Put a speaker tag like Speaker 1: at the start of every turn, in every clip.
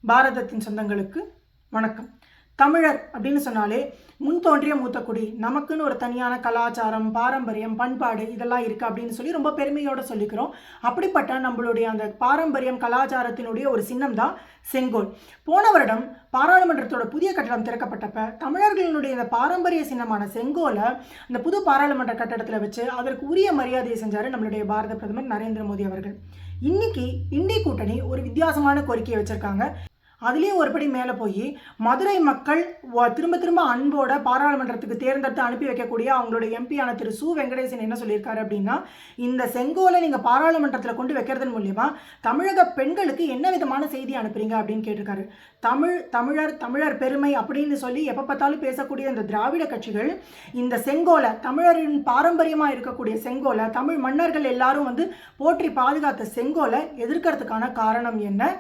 Speaker 1: பாரதத்தின் சொந்தங்களுக்கு வணக்கம். தமிழர் அப்படின்னு சொன்னாலே முன் தோன்றிய மூத்த குடி, நமக்குன்னு ஒரு தனியான கலாச்சாரம், பாரம்பரியம், பண்பாடு இதெல்லாம் இருக்குது அப்படின்னு சொல்லி ரொம்ப பெருமையோடு சொல்லிக்கிறோம். அப்படிப்பட்ட நம்மளுடைய அந்த பாரம்பரியம் கலாச்சாரத்தினுடைய ஒரு சின்னம் தான் செங்கோல். போன வருடம் பாராளுமன்றத்தோட புதிய கட்டடம் திறக்கப்பட்டப்ப தமிழர்களுடைய இந்த பாரம்பரிய சின்னமான செங்கோலை அந்த புது பாராளுமன்ற கட்டடத்தில் வச்சு அதற்கு உரிய மரியாதையை செஞ்சார் நம்மளுடைய பாரத பிரதமர் நரேந்திர மோடி அவர்கள். இன்னைக்கு இந்திய கூட்டணி ஒரு வித்தியாசமான கோரிக்கையை வச்சிருக்காங்க. அதுலேயும் ஒருபடி மேலே போய் மதுரை மக்கள் திரும்ப திரும்ப அன்போட பாராளுமன்றத்துக்கு தேர்ந்தெடுத்து அனுப்பி வைக்கக்கூடிய அவங்களுடைய எம்பியான திரு சு வெங்கடேசன் என்ன சொல்லியிருக்காரு அப்படின்னா, இந்த செங்கோலை நீங்கள் பாராளுமன்றத்தில் கொண்டு வைக்கிறதன் மூலியமா தமிழக பெண்களுக்கு என்ன விதமான செய்தி அனுப்புறீங்க அப்படின்னு கேட்டிருக்காரு. தமிழர் பெருமை அப்படின்னு சொல்லி எப்போ பார்த்தாலும் பேசக்கூடிய இந்த திராவிட கட்சிகள் இந்த செங்கோலை, தமிழரின் பாரம்பரியமாக இருக்கக்கூடிய செங்கோலை, தமிழ் மன்னர்கள் எல்லாரும் போற்றி பாதுகாத்த செங்கோலை எதிர்க்கிறதுக்கான காரணம் என்ன?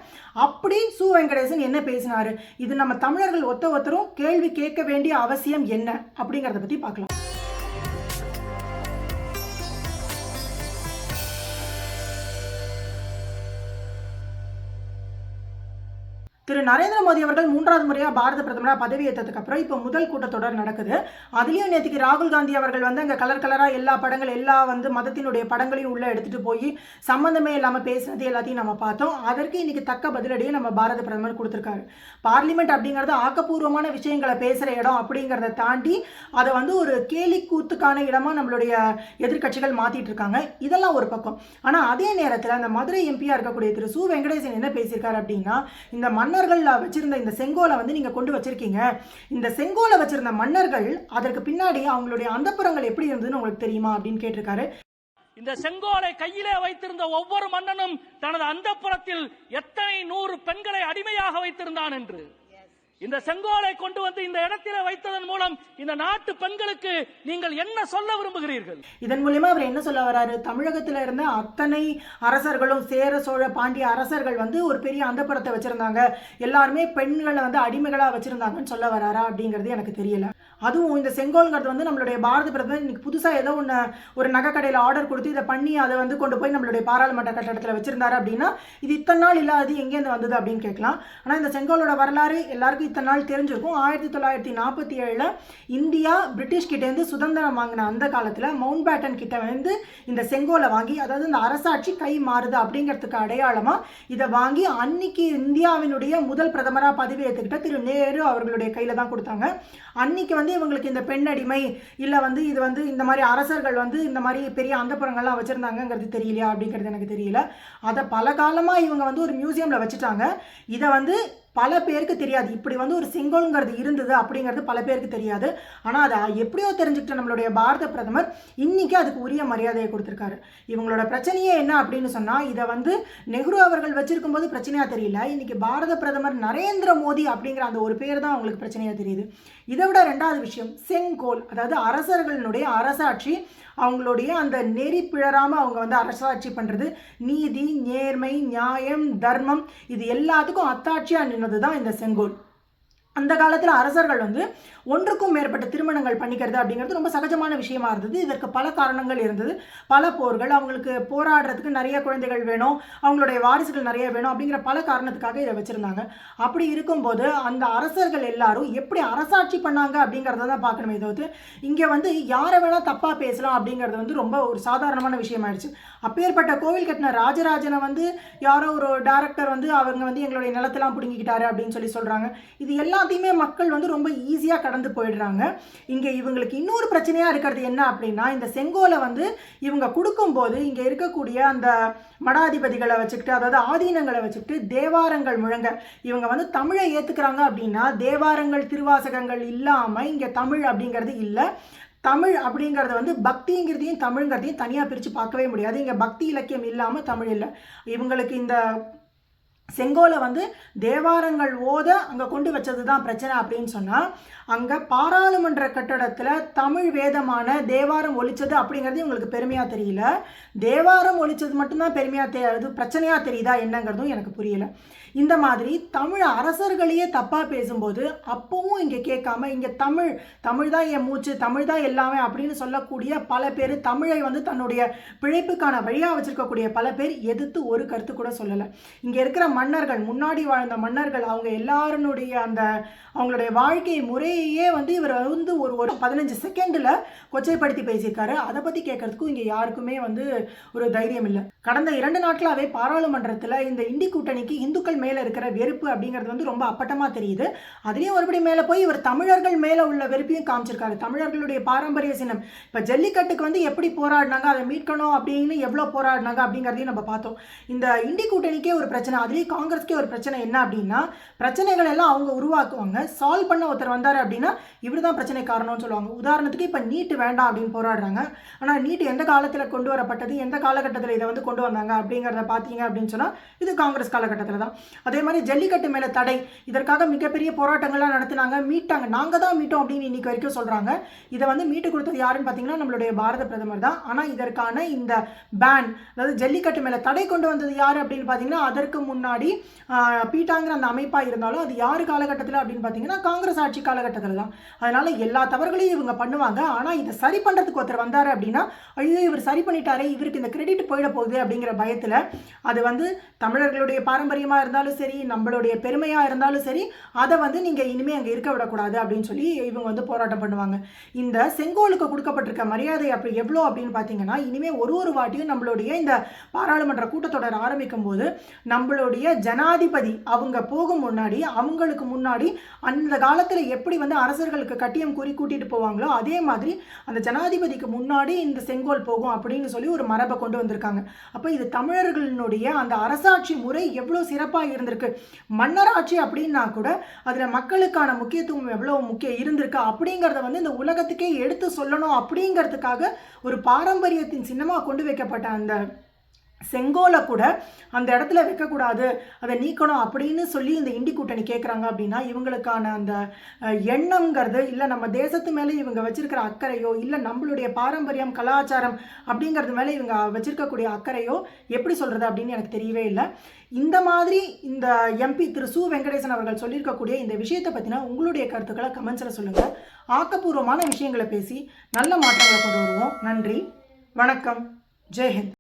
Speaker 1: அப்படி சு வெங்கடேசன் என்ன பேசினாரு? இது நம்ம தமிழர்கள் ஒருத்தரும் கேள்வி கேட்க வேண்டிய அவசியம் என்ன அப்படிங்கறத பத்தி பார்க்கலாம். திரு நரேந்திர மோடி அவர்கள் 3வது முறையாக பாரத பிரதமராக பதவியேற்றதுக்கு அப்புறம் இப்போ முதல் கூட்டத்தொடர் நடக்குது. அதுலேயும் நேற்றுக்கு ராகுல் காந்தி அவர்கள் அங்கே கலராக எல்லா படங்கள் எல்லா மதத்தினுடைய படங்களையும் உள்ளே எடுத்துகிட்டு போய் சம்மந்தமே இல்லாமல் பேசுனது எல்லாத்தையும் நம்ம பார்த்தோம். அதற்கு இன்னைக்கு தக்க பதிலடியை நம்ம பாரத பிரதமர் கொடுத்துருக்காரு. பார்லிமெண்ட் அப்படிங்கிறது ஆக்கப்பூர்வமான விஷயங்களை பேசுகிற இடம் அப்படிங்கிறத தாண்டி அதை ஒரு கேலி கூத்துக்கான இடமா நம்மளுடைய எதிர்கட்சிகள் மாற்றிட்டு இருக்காங்க. இதெல்லாம் ஒரு பக்கம். ஆனால் அதே நேரத்தில் அந்த மதுரை எம்பியா இருக்கக்கூடிய திரு சு வெங்கடேசன் என்ன பேசியிருக்காரு அப்படின்னா, இந்த மன்னர்கள் வச்சிருந்த இந்த செங்கோலை நீங்க கொண்டு வச்சிருக்கீங்க. இந்த செங்கோலை வச்சிருந்த மன்னர்கள் அதற்கு பின்னாடி அவங்களுடைய அந்தப்புறங்கள் எப்படி இருந்ததுன்னு உங்களுக்கு தெரியுமா அப்படின்னு கேட்டிருக்காரு.
Speaker 2: இந்த செங்கோலை கையிலே வைத்திருந்த ஒவ்வொரு மன்னனும் தனது அந்தப்புறத்தில் எத்தனை 100 பெண்களை அடிமையாக வைத்திருந்தான் என்று இந்த செங்கோலை கொண்டு இந்த இடத்திலே வைத்ததன் மூலம் இந்த நாட்டு பெண்களுக்கு நீங்கள் என்ன சொல்ல விரும்புகிறீர்கள்?
Speaker 1: இதன் மூலமா அவர் என்ன சொல்ல வராரு? தமிழகத்தில் இருந்த அத்தனை அரசர்களும் சேர சோழ பாண்டிய அரசர்கள் ஒரு பெரிய அந்தப்புறத்தை வச்சிருந்தாங்க, எல்லாருமே பெண்களை அடிமைகளா வச்சிருந்தாங்கன்னு சொல்ல வராரா அப்படிங்கிறது எனக்கு தெரியல. அதுவும் இந்த செங்கோல்ங்கிறது நம்மளுடைய பாரத பிரதமர் இன்னைக்கு புதுசாக ஏதோ ஒரு நகை கடையில் ஆர்டர் கொடுத்து இதை பண்ணி அதை கொண்டு போய் நம்மளுடைய பாராளுமன்ற கட்டடத்தில் வச்சிருந்தாரு அப்படின்னா இது இத்தனை நாள் இல்லாது எங்கேருந்து வந்தது அப்படின்னு கேட்கலாம். ஆனால் இந்த செங்கோலோட வரலாறு எல்லாருக்கும் இத்தனை நாள் தெரிஞ்சிருக்கும். 1947 இந்தியா பிரிட்டிஷ் கிட்டேருந்து சுதந்திரம் வாங்கின அந்த காலத்தில் மவுண்ட் பேட்டன் கிட்ட இந்த செங்கோலை வாங்கி, அதாவது இந்த அரசாட்சி கை மாறுது அப்படிங்கிறதுக்கு அடையாளமாக இதை வாங்கி அன்னைக்கு இந்தியாவினுடைய முதல் பிரதமராக பதவி ஏற்றுக்கிட்ட திரு நேரு அவர்களுடைய கையில் தான் கொடுத்தாங்க. அன்னைக்கு இவங்களுக்கு இந்த பெண் அடிமை இல்லை இது இந்த மாதிரி அரசர்கள் இந்த மாதிரி பெரிய அந்தப்புறங்கள்லாம் வச்சுருந்தாங்கங்கிறது தெரியலையா அப்படிங்கிறது எனக்கு தெரியல. அதை பல காலமாக இவங்க ஒரு மியூசியமில் வச்சுட்டாங்க. இதை பல பேருக்கு தெரியாது. இப்படி ஒரு செங்கோல்ங்கிறது இருந்தது அப்படிங்கிறது பல பேருக்கு தெரியாது. ஆனால் அதை எப்படியோ தெரிஞ்சுக்கிட்ட நம்மளுடைய பாரத பிரதமர் இன்னைக்கு அதுக்கு உரிய மரியாதையை கொடுத்துருக்காரு. இவங்களோட பிரச்சனையே என்ன அப்படின்னு சொன்னால், இதை நெஹ்ரு அவர்கள் வச்சிருக்கும் போது பிரச்சனையாக தெரியல. இன்னைக்கு பாரத பிரதமர் நரேந்திர மோடி அப்படிங்கிற அந்த ஒரு பேர் தான் அவங்களுக்கு பிரச்சனையாக தெரியுது. இதை விட 2வது விஷயம் செங்கோல், அதாவது அரசர்களுடைய அரசாட்சி, அவங்களுடைய அந்த நெறி பிழறாமல் அவங்க அரசாட்சி பண்ணுறது, நீதி, நேர்மை, நியாயம், தர்மம் இது எல்லாத்துக்கும் அத்தாட்சியாக நின்னது தான் இந்த செங்கோல். அந்த காலத்தில் அரசர்கள் ஒன்றுக்கும் மேற்பட்ட திருமணங்கள் பண்ணிக்கிறது அப்படிங்கிறது ரொம்ப சகஜமான விஷயமா இருந்தது. இதற்கு பல காரணங்கள் இருந்தது. பல போர்கள், அவங்களுக்கு போராடுறதுக்கு நிறைய குழந்தைகள் வேணும், அவங்களுடைய வாரிசுகள் நிறைய வேணும் அப்படிங்கிற பல காரணத்துக்காக இதை வச்சுருந்தாங்க. அப்படி இருக்கும்போது அந்த அரசர்கள் எல்லாரும் எப்படி அரசாட்சி பண்ணாங்க அப்படிங்கிறத தான் பார்க்கணுமே தவிர்த்து இங்கே யாரை வேணால் தப்பாக பேசலாம் அப்படிங்கிறது ரொம்ப ஒரு சாதாரணமான விஷயமாயிடுச்சு. அப்பேற்பட்ட கோவில் கட்டின ராஜராஜனை யாரோ ஒரு டைரக்டர் அவங்க எங்களுடைய நிலத்தெல்லாம் பிடுங்கிக்கிட்டாரு அப்படின்னு சொல்கிறாங்க. இது எல்லாத்தையுமே மக்கள் ரொம்ப ஈஸியாக கடந்து போயிடுறாங்க. இங்கே இவங்களுக்கு இன்னொரு பிரச்சனையாக இருக்கிறது என்ன அப்படின்னா, இந்த செங்கோலை இவங்க கொடுக்கும்போது இங்கே இருக்கக்கூடிய அந்த மடாதிபதிகளை வச்சுக்கிட்டு, அதாவது ஆதீனங்களை வச்சுக்கிட்டு தேவாரங்கள் முழங்க இவங்க தமிழை ஏற்றுக்கிறாங்க அப்படின்னா, தேவாரங்கள் திருவாசகங்கள் இல்லாமல் இங்கே தமிழ் அப்படிங்கிறது இல்லை. தமிழ் அப்படிங்கிறது பக்திங்கிறதையும் தமிழ்ங்கிறதையும் தனியாக பிரித்து பார்க்கவே முடியாது. இங்கே பக்தி இலக்கியம் இல்லாமல் தமிழ் இல்லை. இவங்களுக்கு இந்த செங்கோலை தேவாரங்கள் ஓத அங்கே கொண்டு வச்சது தான் பிரச்சனை அப்படின்னு சொன்னால், அங்கே பாராளுமன்ற கட்டடத்தில் தமிழ் வேதமான தேவாரம் ஒலிச்சது அப்படிங்கிறது இவங்களுக்கு பெருமையாக தெரியல. தேவாரம் ஒலிச்சது மட்டும்தான் பெருமையாக அது பிரச்சனையாக தெரியுதா என்னங்கிறதும் எனக்கு புரியல. இந்த மாதிரி தமிழ் அரசர்களையே தப்பாக பேசும்போது அப்பவும் இங்கே கேட்காம இங்கே தமிழ் தான் என் மூச்சு, தமிழ் தான் எல்லாமே அப்படின்னு சொல்லக்கூடிய பல பேர், தமிழை வந்து தன்னுடைய பிழைப்புக்கான வழியாக வச்சிருக்கக்கூடிய பல பேர் எதிர்த்து ஒரு கருத்து கூட சொல்லலை. இங்கே இருக்கிற மன்னர்கள், முன்னாடி வாழ்ந்த மன்னர்கள், அவங்க எல்லாருடைய அந்த அவங்களுடைய வாழ்க்கை முறையே வந்து இவர் வந்து ஒரு 15 செகண்டில் கொச்சைப்படுத்தி பேசியிருக்காரு. அதை பற்றி கேட்கறதுக்கும் இங்கே யாருக்குமே வந்து ஒரு தைரியம் இல்லை. கடந்த 2 நாட்களாகவே பாராளுமன்றத்தில் இந்த இண்டி கூட்டணிக்கு இந்துக்கள் மேலே இருக்கிற வெறுப்பு அப்படிங்கிறது வந்து ரொம்ப அப்பட்டமாக தெரியுது. அதுலேயும் ஒருபடி மேலே போய் இவர் தமிழர்கள் மேலே உள்ள வெறுப்பையும் காமிச்சிருக்காரு. தமிழர்களுடைய பாரம்பரிய சின்னம் இப்போ ஜல்லிக்கட்டுக்கு வந்து எப்படி போராடினாங்க, அதை மீட்கணும் அப்படின்னு எவ்வளோ போராடினாங்க அப்படிங்கிறதையும் நம்ம பார்த்தோம். இந்த இண்டி கூட்டணிக்கே ஒரு பிரச்சனை, அதுலேயும் காங்கிரஸ்க்கே ஒரு பிரச்சனை என்ன அப்படின்னா, பிரச்சனைகள் எல்லாம் அவங்க உருவாக்குவாங்க, சால்வ் பண்ண ஒருத்தர் வந்தார் அப்படின்னா இவர் தான் பிரச்சனை காரணம்னு சொல்லுவாங்க. உதாரணத்துக்கு இப்போ நீட் வேண்டாம் அப்படின்னு போராடுறாங்க. ஆனால் நீட் எந்த காலத்தில் கொண்டு வரப்பட்டது, எந்த காலகட்டத்தில் இதை வந்து கொண்டு வந்தாங்க அப்படிங்கிறத பார்த்தீங்க அப்படின்னு சொன்னால் இது காங்கிரஸ் காலகட்டத்தில் தான். அதே மாதிரி ஜல்லிக்கட்டு மேலே தடை, இதற்காக மிகப்பெரிய போராட்டங்கள்லாம் நடத்தினாங்க, மீட்டாங்க, நாங்கள் தான் மீட்டோம் அப்படின்னு இன்னைக்கு வரைக்கும் சொல்கிறாங்க. இதை வந்து மீட்டு கொடுத்தது யாருன்னு பார்த்தீங்கன்னா நம்மளுடைய பாரத பிரதமர் தான். ஆனால் இதற்கான இந்த பேன், அதாவது ஜல்லிக்கட்டு மேலே தடை கொண்டு வந்தது யார் அப்படின்னு பார்த்தீங்கன்னா அதற்கு முன்னாடி பீட்டாங்கிற அந்த அமைப்பாக இருந்தாலும் அது யார் காலகட்டத்தில் அப்படின்னு பார்த்தீங்கன்னா காங்கிரஸ் ஆட்சி காலகட்டத்தில் தான். அதனால எல்லா தவறுகளையும் இவங்க பண்ணுவாங்க. ஆனால் இதை சரி பண்ணுறதுக்கு ஒருத்தர் வந்தார் அப்படின்னா ஐயோ இவர் சரி பண்ணிட்டாரே, இவருக்கு இந்த கிரெடிட் போயிட போகுது அப்படிங்கிற பயத்தில், அது வந்து தமிழர்களுடைய பாரம்பரியமாக இருந்தாலும் சரி, நம்மளுடைய பெருமையாக இருந்தாலும் சரி, அதை வந்து நீங்கள் இனிமேல் அங்கே இருக்க விடக்கூடாது அப்படின்னு சொல்லி இவங்க வந்து போராட்டம் பண்ணுவாங்க. இந்த செங்கோலுக்கு கொடுக்கப்பட்டிருக்க மரியாதை அப்படி எவ்வளோ அப்படின்னு பார்த்தீங்கன்னா, இனிமேல் ஒரு வாட்டியும் நம்மளுடைய இந்த பாராளுமன்ற கூட்டத்தொடர் ஆரம்பிக்கும் போது நம்மளுடைய ஜனாதிபதி அவங்க போகும் முன்னாடி, அவங்களுக்கு முன்னாடி அந்த காலத்தில் எப்படி வந்து அரசர்களுக்கு கட்டியம் கூறி கூட்டிட்டு போவாங்களோ அதே மாதிரி அந்த ஜனாதிபதிக்கு முன்னாடி இந்த செங்கோல் போகும் அப்படின்னு சொல்லி ஒரு மரபை கொண்டு வந்திருக்காங்க. அப்போ இது தமிழர்களுடைய அந்த அரசாட்சி முறை எவ்வளோ சிறப்பாக இருந்திருக்கு. மன்னராட்சி அப்படின்னா கூட அதில் மக்களுக்கான முக்கியத்துவம் எவ்வளோ இருந்திருக்கு அப்படிங்கிறத வந்து இந்த உலகத்துக்கே எடுத்து சொல்லணும் அப்படிங்கிறதுக்காக ஒரு பாரம்பரியத்தின் சின்னமாக கொண்டு வைக்கப்பட்ட அந்த செங்கோலை கூட அந்த இடத்துல வைக்கக்கூடாது, அதை நீக்கணும் அப்படின்னு சொல்லி இந்த இண்டி கூட்டணி கேட்குறாங்க அப்படின்னா இவங்களுக்கான அந்த எண்ணங்கிறது இல்லை நம்ம தேசத்து மேலே இவங்க வச்சிருக்கிற அக்கறையோ, இல்லை நம்மளுடைய பாரம்பரியம் கலாச்சாரம் அப்படிங்கிறது மேலே இவங்க வச்சிருக்கக்கூடிய அக்கறையோ எப்படி சொல்கிறது அப்படின்னு எனக்கு தெரியவே இல்லை. இந்த மாதிரி இந்த எம்பி திரு சு வெங்கடேசன் அவர்கள் சொல்லியிருக்கக்கூடிய இந்த விஷயத்தை பற்றினா உங்களுடைய கருத்துக்களை கமெண்ட்ஸில் சொல்லுங்கள். ஆக்கப்பூர்வமான விஷயங்களை பேசி நல்ல மாற்றங்களை கொண்டு வருவோம். நன்றி, வணக்கம், ஜெய்ஹிந்த்.